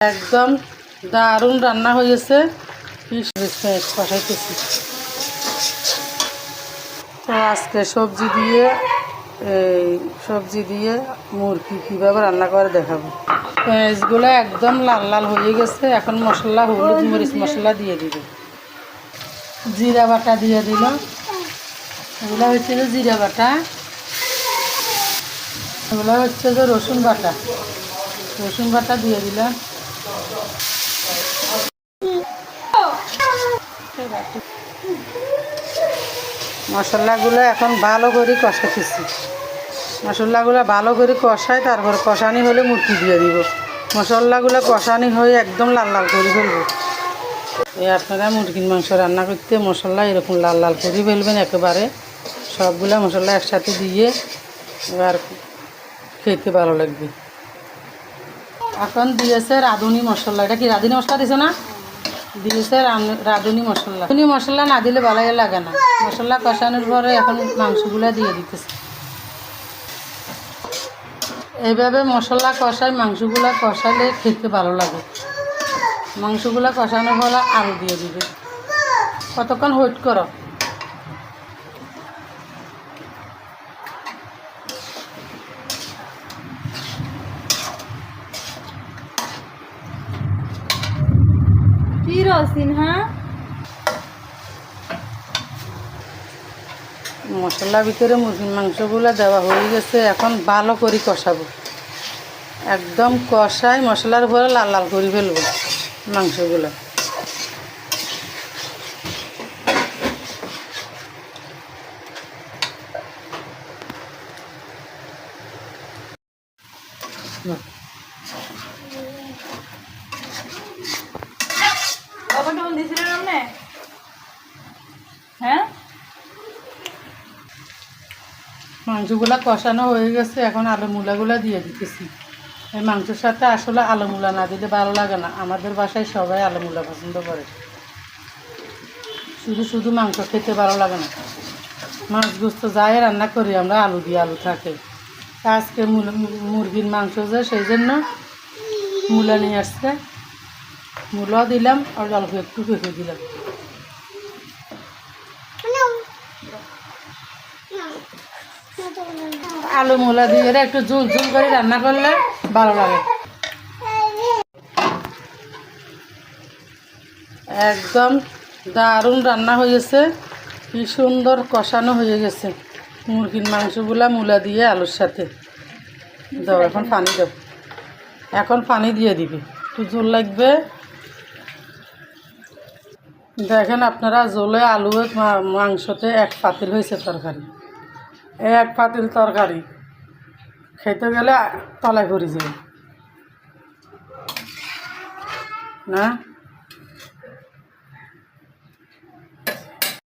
একদম দারুণ রান্না হয়েছে। কষাইতেছি তো আজকে সবজি দিয়ে মুরগি কীভাবে রান্না করে দেখাবো। পেঁয়াজগুলো একদম লাল লাল হয়ে গেছে। এখন মশলা, হলুদ মরিচ মশলা দিয়ে দিব। জিরা বাটা দিয়ে দিল। এগুলো হচ্ছে যে জিরা বাটা, এগুলো হচ্ছে যে রসুন বাটা দিয়ে দিলাম। মশলাগুলো এখন ভালো করে কষাতেছি। মশলাগুলো ভালো করে কষায়, তারপর কষানি হলে মুরগি দিয়ে দিব। মশলাগুলো কষানি হয়ে একদম লাল লাল করে ফেলবো। আপনারা মুরগির মাংস রান্না করতে মশলা এরকম লাল লাল করে ফেলবেন একেবারে। সবগুলো মশলা একসাথে দিয়ে এবার খেতে ভালো লাগবে। এখন দিয়েছে রাঁধুনি মশলা। এটা কি রাঁধুনি মশলা দিছে না? দিয়েছে রাঁধুনি মশলা না দিলে ভালো লাগে না। মশলা কষানোর পরে এখন মাংসগুলো দিয়ে দিতেছে। এইভাবে মশলা কষায় মাংসগুলো কষালে খেতে ভালো লাগে। মাংসগুলো কষানোর পরে আলু দিয়ে দিবে। কতক্ষণ ওয়েট করো। কি রসিন? হ্যাঁ, মশলার ভিতরে মুরগির মাংসগুলো দেওয়া হয়ে গেছে। এখন ভালো করে কষাবো। একদম কষায় মশলার উপরে লাল লাল করে ফেলবো মাংসগুলো। হ্যাঁ, মাংসগুলো কষানো হয়ে গেছে। এখন আলু মূলাগুলো দিয়ে দিতেছি। এই মাংসের সাথে আসলে আলু মূলা না দিলে ভালো লাগে না। আমাদের বাসায় সবাই আলু মূলা পছন্দ করে। শুধু মাংস খেতে ভালো লাগে না। মাছ গোস্ত যাই রান্না করি আমরা আলু দিয়ে, আলু থাকে। আজকে মুরগির মাংস যে, সেই জন্য মূলা নিয়ে আসছে। মূলা দিলাম আর অল্প একটু পেঁপে দিলাম। আলু মূলা দিয়ে একটু ঝুল ঝুল করে রান্না করলে ভালো লাগে। একদম দারুণ রান্না হয়েছে। কি সুন্দর কষানো হয়ে গেছে মুরগির মাংসগুলা মূলা দিয়ে আলুর সাথে। দাও এখন পানি দাও। এখন পানি দিয়ে দিবি, একটু ঝোল লাগবে। দেখেন আপনারা, ঝোলে আলু মাংসতে এক পাতিল হয়েছে তরকারি। এক পাতিল তরকারি খেতে গেলে তলায় পড়ে যাবে না।